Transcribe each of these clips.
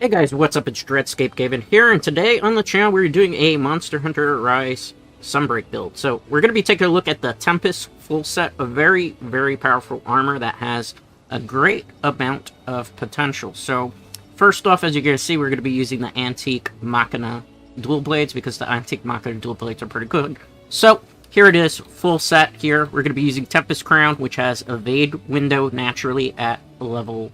Hey guys, what's up? It's Dreadscape Gavin here, and today on the channel we're doing a Monster Hunter Rise Sunbreak build. So we're going to be taking a look at the Tempest full set, a very, very powerful armor that has a great amount of potential. So first off, as you're going to see, we're going to be using the Antique Machina dual blades because the Antique Machina dual blades are pretty good. So here it is, full set here. We're going to be using Tempest Crown, which has evade window naturally at level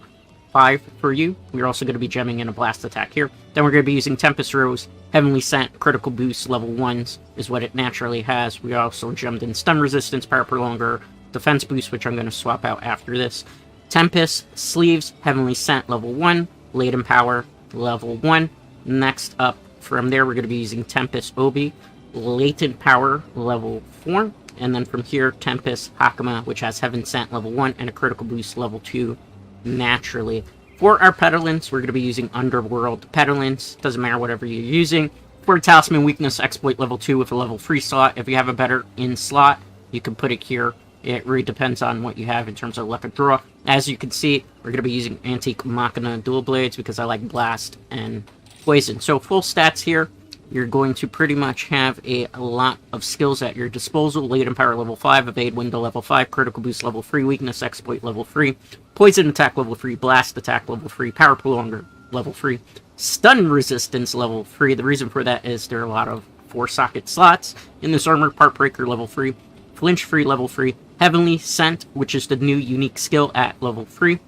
5 for you. We're also going to be gemming in a blast attack here. Then we're going to be using Tempest Rose, Heavenly Scent, critical boost, level 1s is what it naturally has. We also gemmed in stun resistance, power prolonger, defense boost, which I'm going to swap out after this. Tempest Sleeves, Heavenly Scent, level 1, Laden Power, level 1. Next up from there, we're going to be using Tempest Obi, Latent Power, level 4. And then from here, Tempest Hakama, which has Heaven Scent, level 1, and a critical boost, level 2. Naturally. For our Petulance, we're going to be using Underworld Petulance. Doesn't matter whatever you're using. For Talisman Weakness, Exploit level 2 with a level 3 slot. If you have a better in slot, you can put it here. It really depends on what you have in terms of luck of draw. As you can see, we're going to be using Antique Machina dual blades because I like Blast and Poison. So full stats here. You're going to pretty much have a lot of skills at your disposal. Latent Power level 5, Evade Window level 5, Critical Boost level 3, Weakness Exploit level 3, Poison Attack level 3, Blast Attack level 3, Power Prolonger level 3, Stun Resistance level 3. The reason for that is there are a lot of 4-socket slots in this armor. Part Breaker level 3, Flinch Free level 3, Heavenly Scent, which is the new unique skill at level 3.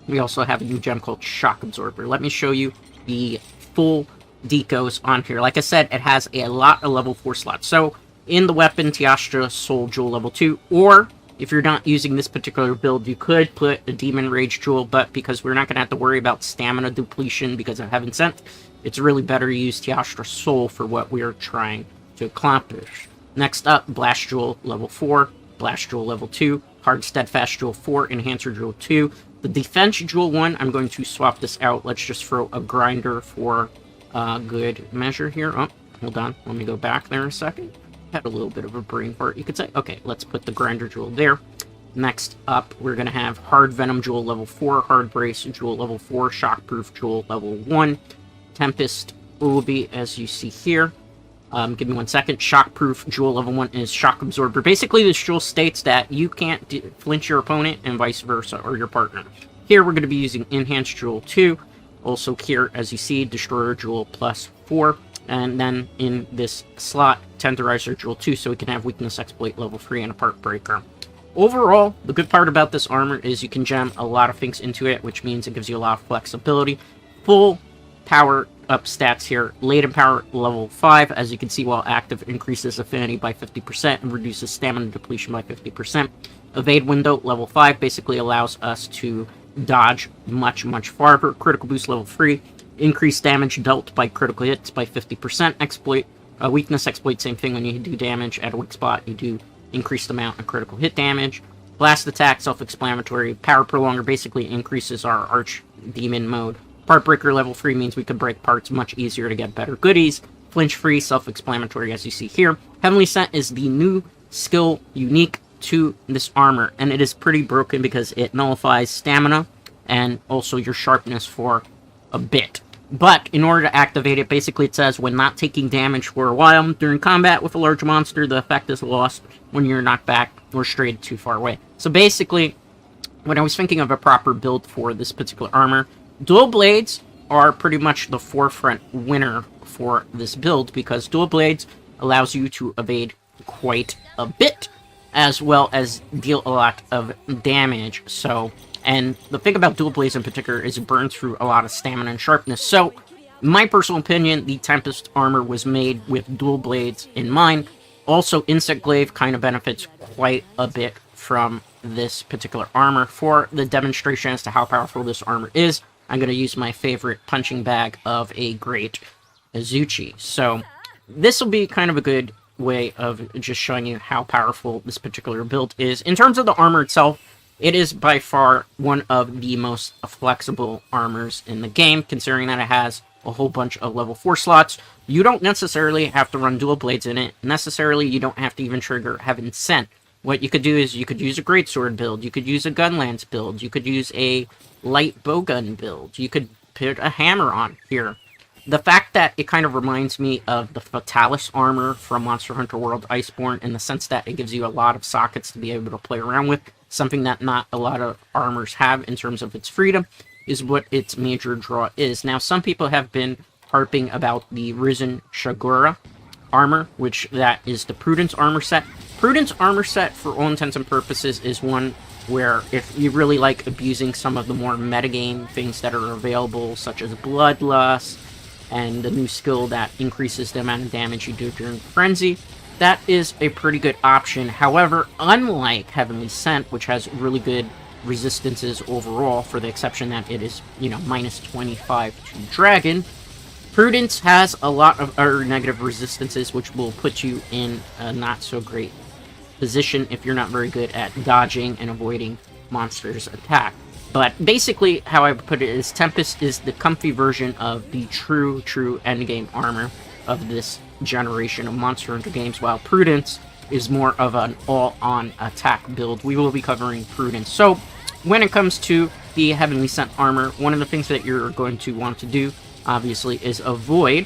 We also have a new gem called Shock Absorber. Let me show you the full decos on here. Like I said, it has a lot of level 4 slots. So in the weapon, Tiastra Soul Jewel level 2, or if you're not using this particular build, you could put a Demon Rage Jewel, but because we're not going to have to worry about stamina depletion because of Heaven Sent, it's really better to use Tiastra Soul for what we're trying to accomplish. Next up, Blast Jewel level 4, Blast Jewel level 2, Hard Steadfast Jewel 4, Enhancer Jewel 2. The Defense Jewel 1, I'm going to swap this out. Let's just throw a Grinder for good measure here. Oh, hold on. Let me go back there a second. Had a little bit of a brain fart, you could say. Okay, let's put the Grinder Jewel there. Next up, we're going to have Hard Venom Jewel level 4, Hard Brace Jewel level 4, Shockproof Jewel level 1, Tempest Obi, as you see here. Give me 1 second. Shockproof Jewel level 1 is Shock Absorber. Basically, this jewel states that you can't flinch your opponent and vice versa, or your partner. Here, we're going to be using Enhanced Jewel 2. Also here, as you see, Destroyer Jewel plus 4. And then in this slot, Tenderizer Jewel 2, so we can have Weakness Exploit level 3 and a Part Breaker. Overall, the good part about this armor is you can gem a lot of things into it, which means it gives you a lot of flexibility. Full power up stats here. Latent Power level 5, as you can see, while active, increases affinity by 50% and reduces stamina depletion by 50%. Evade Window level 5 basically allows us to dodge much farther. Critical Boost level 3, increased damage dealt by critical hits by 50%. Exploit, Weakness Exploit, same thing. When you do damage at a weak spot, you do increased amount of critical hit damage. Blast Attack, self-explanatory. Power Prolonger basically increases our Arch Demon mode. Part Breaker level 3 means we can break parts much easier to get better goodies. Flinch Free, self-explanatory, as you see here. Heavenly Scent is the new skill unique to this armor, and it is pretty broken because it nullifies stamina and also your sharpness for a bit. But in order to activate it, basically it says when not taking damage for a while during combat with a large monster, the effect is lost when you're knocked back or strayed too far away. So basically, when I was thinking of a proper build for this particular armor, dual blades are pretty much the forefront winner for this build because dual blades allows you to evade quite a bit, as well as deal a lot of damage. So, and the thing about dual blades in particular is it burns through a lot of stamina and sharpness. So, in my personal opinion, the Tempest armor was made with dual blades in mind. Also, Insect Glaive kind of benefits quite a bit from this particular armor. For the demonstration as to how powerful this armor is, I'm going to use my favorite punching bag of a great Azuchi. So, this will be kind of a good way of just showing you how powerful this particular build is. In terms of the armor itself, it is by far one of the most flexible armors in the game, considering that it has a whole bunch of level 4 slots. You don't necessarily have to run dual blades in it. Necessarily, you don't have to even trigger Heaven Sent. What you could do is you could use a greatsword build, you could use a gunlance build, you could use a light bowgun build, you could put a hammer on here. The fact that it kind of reminds me of the Fatalis armor from Monster Hunter World Iceborne, in the sense that it gives you a lot of sockets to be able to play around with, something that not a lot of armors have in terms of its freedom, is what its major draw is. Now, some people have been harping about the Risen Shagura armor, which that is the Prudence armor set. Prudence armor set, for all intents and purposes, is one where if you really like abusing some of the more metagame things that are available, such as Bloodlust, and the new skill that increases the amount of damage you do during Frenzy, that is a pretty good option. However, unlike Heavenly Sent, which has really good resistances overall, for the exception that it is, you know, minus 25 to Dragon, Prudence has a lot of other negative resistances, which will put you in a not-so-great position if you're not very good at dodging and avoiding monsters' attack. But basically, how I put it is, Tempest is the comfy version of the true endgame armor of this generation of Monster Hunter games, while Prudence is more of an all-on attack build. We will be covering Prudence. So, when it comes to the Heavenly Sent armor, one of the things that you're going to want to do, obviously, is avoid,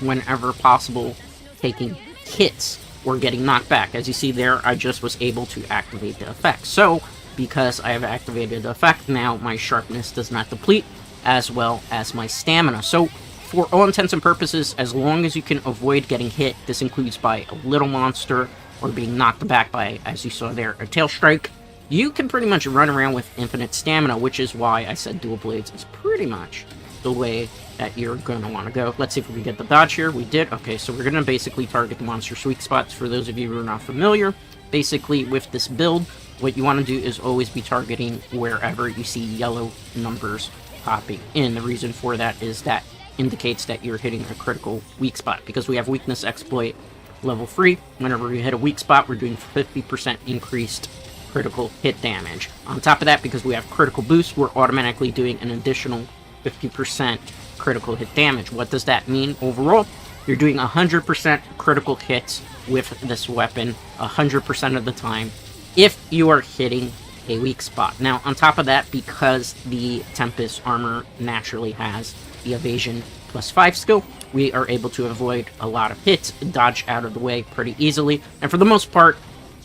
whenever possible, taking hits or getting knocked back. As you see there, I just was able to activate the effect. So, because I have activated the effect, now my sharpness does not deplete, as well as my stamina. So, for all intents and purposes, as long as you can avoid getting hit, this includes by a little monster, or being knocked back by, as you saw there, a tail strike, you can pretty much run around with infinite stamina, which is why I said dual blades is pretty much the way that you're going to want to go. Let's see if we can get the dodge here. We did. Okay, so we're going to basically target the monster's weak spots. For those of you who are not familiar, basically with this build, what you want to do is always be targeting wherever you see yellow numbers popping in. The reason for that is that indicates that you're hitting a critical weak spot, because we have weakness exploit level 3. Whenever we hit a weak spot, we're doing 50% increased critical hit damage. On top of that, because we have critical boost, we're automatically doing an additional 50% critical hit damage. What does that mean overall? You're doing 100% critical hits with this weapon 100% of the time if you are hitting a weak spot. Now, on top of that, because the Tempest armor naturally has the evasion +5 skill, we are able to avoid a lot of hits, dodge out of the way pretty easily, and for the most part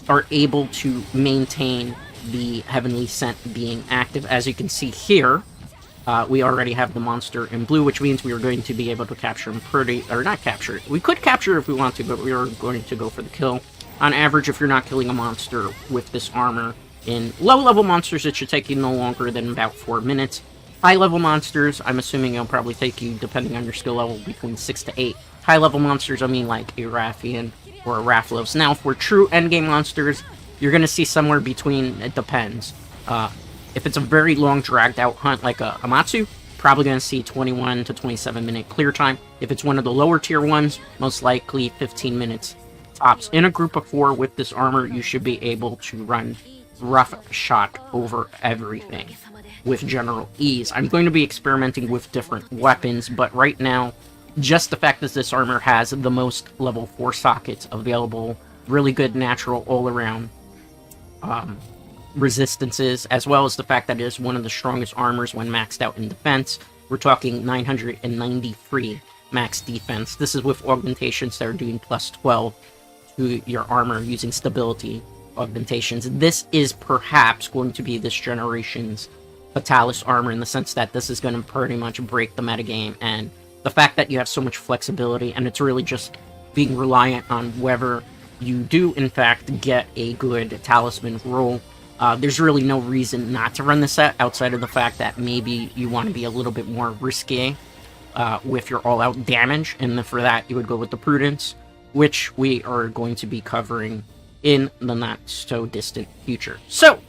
are able to maintain the Heavenly Sent being active. As you can see here, we already have the monster in blue, which means we are going to be able to capture him not capture it. We could capture it if we want to, but we are going to go for the kill. On average, if you're not killing a monster with this armor, in low-level monsters, it should take you no longer than about 4 minutes. High-level monsters, I'm assuming it'll probably take you, depending on your skill level, between 6 to 8. High-level monsters, I mean like a Rathian or a Rathlos. Now, for true endgame monsters, you're going to see somewhere between, it depends. If it's a very long, dragged-out hunt like a Amatsu, probably going to see 21 to 27-minute clear time. If it's one of the lower-tier ones, most likely 15 minutes tops. In a group of 4 with this armor, you should be able to run rough shot over everything with general ease. I'm going to be experimenting with different weapons, but right now, just the fact that this armor has the most level 4 sockets available, really good natural all-around resistances, as well as the fact that it is one of the strongest armors when maxed out in defense. We're talking 993 max defense. This is with augmentations that are doing +12 to your armor using stability augmentations. This is perhaps going to be this generation's Fatalis armor, in the sense that this is going to pretty much break the metagame, and the fact that you have so much flexibility, and it's really just being reliant on whether you do in fact get a good talisman roll. There's really no reason not to run this set, outside of the fact that maybe you want to be a little bit more risky with your all-out damage, and for that you would go with the Prudence, which we are going to be covering in the not-so-distant future. So,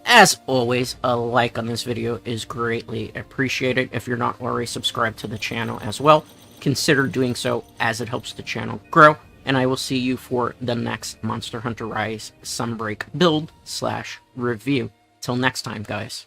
as always, a like on this video is greatly appreciated. If you're not already subscribed to the channel as well, consider doing so, as it helps the channel grow. And I will see you for the next Monster Hunter Rise Sunbreak build/review. Till next time, guys.